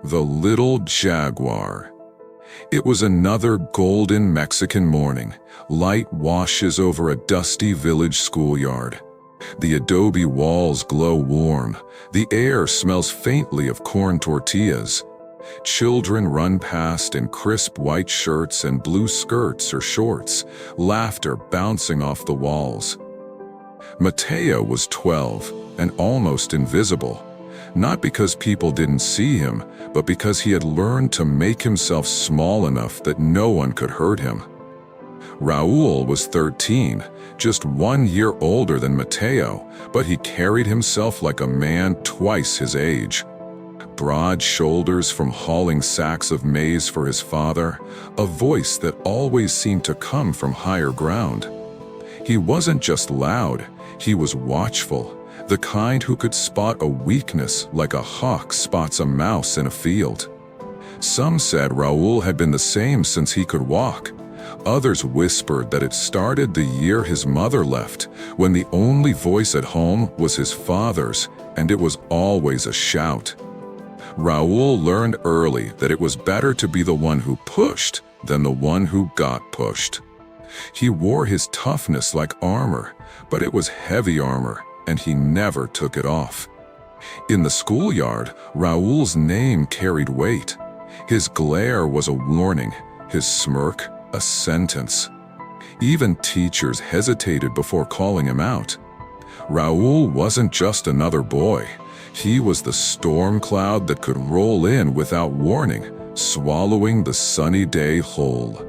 The Little Jaguar. It was another golden Mexican morning. Light washes over a dusty village schoolyard. The adobe walls glow warm. The air smells faintly of corn tortillas. Children run past in crisp white shirts and blue skirts or shorts, laughter bouncing off the walls. Mateo was 12 and almost invisible. Not because people didn't see him, but because he had learned to make himself small enough that no one could hurt him. Raul was 13, just 1 year older than Mateo, but he carried himself like a man twice his age. Broad shoulders from hauling sacks of maize for his father, a voice that always seemed to come from higher ground. He wasn't just loud, he was watchful. The kind who could spot a weakness like a hawk spots a mouse in a field. Some said Raul had been the same since he could walk. Others whispered that it started the year his mother left, when the only voice at home was his father's, and it was always a shout. Raul learned early that it was better to be the one who pushed than the one who got pushed. He wore his toughness like armor, but it was heavy armor, and he never took it off. In the schoolyard, Raul's name carried weight. His glare was a warning, his smirk a sentence. Even teachers hesitated before calling him out. Raul wasn't just another boy. He was the storm cloud that could roll in without warning, swallowing the sunny day whole.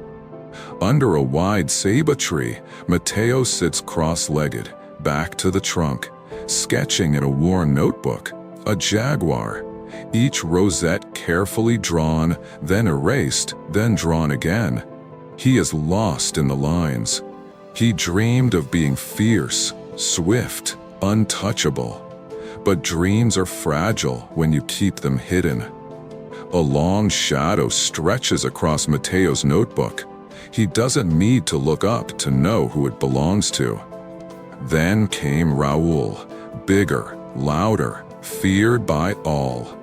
Under a wide ceiba tree, Mateo sits cross-legged, back to the trunk, sketching in a worn notebook, a jaguar, each rosette carefully drawn, then erased, then drawn again. He is lost in the lines. He dreamed of being fierce, swift, untouchable. But dreams are fragile when you keep them hidden. A long shadow stretches across Mateo's notebook. He doesn't need to look up to know who it belongs to. Then came Raul, bigger, louder, feared by all.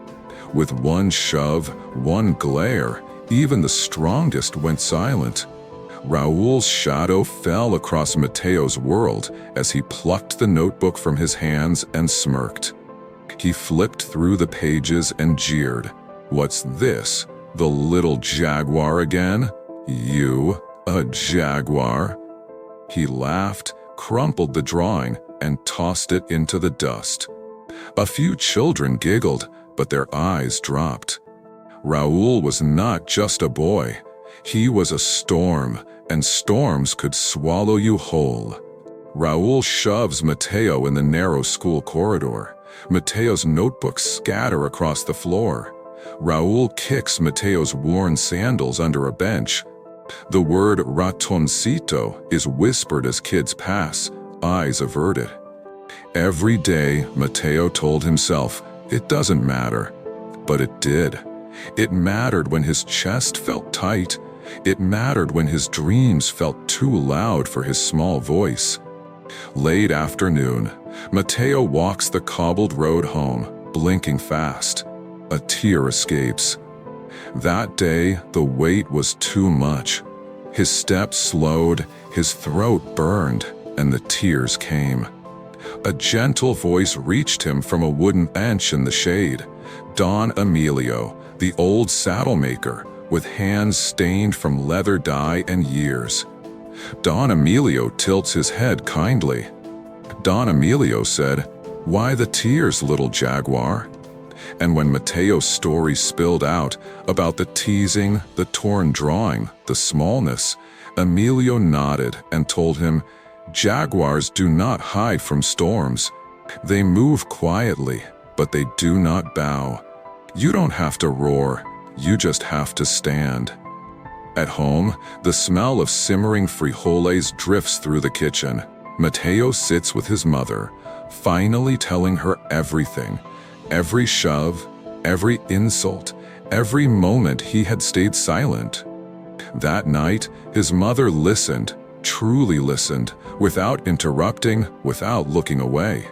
With one shove, one glare, even the strongest went silent. Raul's shadow fell across Mateo's world as he plucked the notebook from his hands and smirked. He flipped through the pages and jeered. "What's this? The little jaguar again? You, a jaguar?" He laughed, crumpled the drawing, and tossed it into the dust. A few children giggled, but their eyes dropped. Raul was not just a boy. He was a storm, and storms could swallow you whole. Raul shoves Mateo in the narrow school corridor. Mateo's notebooks scatter across the floor. Raul kicks Mateo's worn sandals under a bench. The word ratoncito is whispered as kids pass, eyes averted. Every day, Mateo told himself, it doesn't matter. But it did. It mattered when his chest felt tight. It mattered when his dreams felt too loud for his small voice. Late afternoon, Mateo walks the cobbled road home, blinking fast. A tear escapes. That day, the weight was too much. His steps slowed, his throat burned, and the tears came. A gentle voice reached him from a wooden bench in the shade. Don Emilio, the old saddle maker, with hands stained from leather dye and years. Don Emilio tilts his head kindly. Don Emilio said, "Why the tears, little jaguar?" And when Mateo's story spilled out about the teasing, the torn drawing, the smallness, Emilio nodded and told him, "Jaguars do not hide from storms. They move quietly, but they do not bow. You don't have to roar, you just have to stand." At home, the smell of simmering frijoles drifts through the kitchen. Mateo sits with his mother, finally telling her everything. Every shove, every insult, every moment he had stayed silent. That night, his mother listened, truly listened, without interrupting, without looking away.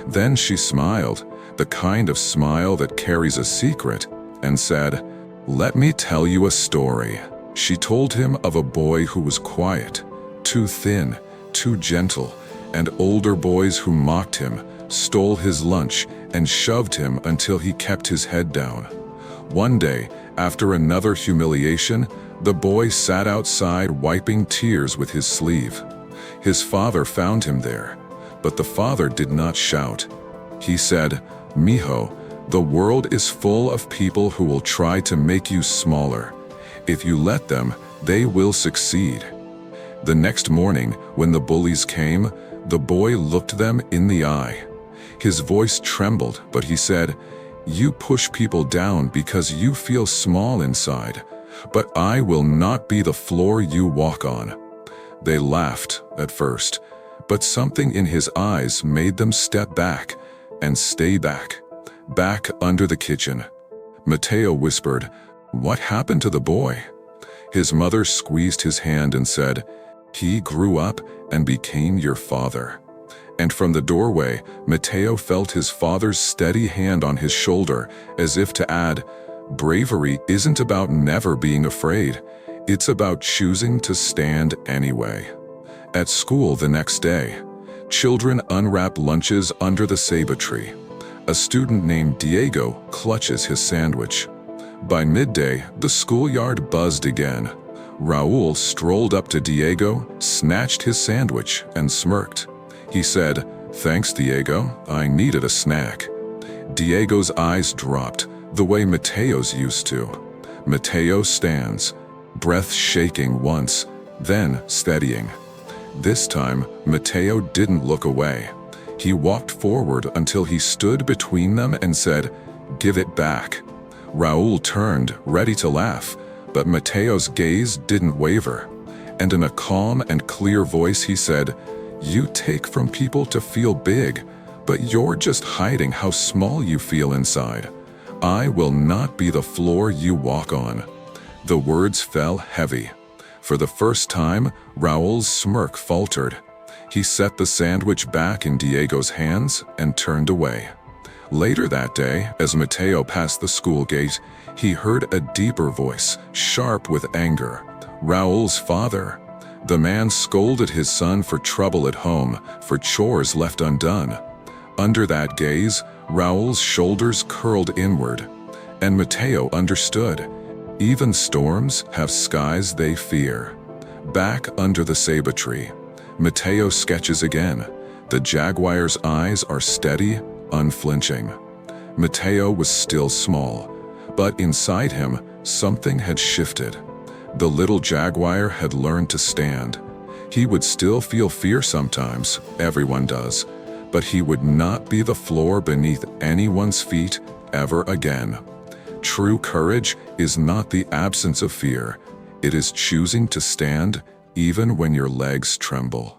Then she smiled, the kind of smile that carries a secret, and said, "Let me tell you a story." She told him of a boy who was quiet, too thin, too gentle, and older boys who mocked him, stole his lunch, and shoved him until he kept his head down. One day, after another humiliation, the boy sat outside wiping tears with his sleeve. His father found him there, but the father did not shout. He said, "Mijo, the world is full of people who will try to make you smaller. If you let them, they will succeed." The next morning, when the bullies came, the boy looked them in the eye. His voice trembled, but he said, "You push people down because you feel small inside, but I will not be the floor you walk on." They laughed at first, but something in his eyes made them step back and stay back under the kitchen. Mateo whispered, "What happened to the boy?" His mother squeezed his hand and said, "He grew up and became your father." And from the doorway, Mateo felt his father's steady hand on his shoulder, as if to add, "Bravery isn't about never being afraid. It's about choosing to stand anyway." At school the next day, children unwrap lunches under the ceiba tree. A student named Diego clutches his sandwich. By midday, the schoolyard buzzed again. Raul strolled up to Diego, snatched his sandwich, and smirked. He said, "Thanks, Diego, I needed a snack." Diego's eyes dropped, the way Mateo's used to. Mateo stands, breath shaking once, then steadying. This time, Mateo didn't look away. He walked forward until he stood between them and said, "Give it back." Raul turned, ready to laugh, but Mateo's gaze didn't waver. And in a calm and clear voice he said, "You take from people to feel big, but you're just hiding how small you feel inside. I will not be the floor you walk on." The words fell heavy. For the first time, Raul's smirk faltered. He set the sandwich back in Diego's hands and turned away. Later that day, as Mateo passed the school gate, he heard a deeper voice, sharp with anger. Raul's father. The man scolded his son for trouble at home, for chores left undone. Under that gaze, Raul's shoulders curled inward. And Mateo understood. Even storms have skies they fear. Back under the ceiba tree, Mateo sketches again. The jaguar's eyes are steady, unflinching. Mateo was still small, but inside him, something had shifted. The little jaguar had learned to stand. He would still feel fear sometimes, everyone does, but he would not be the floor beneath anyone's feet ever again. True courage is not the absence of fear. It is choosing to stand even when your legs tremble.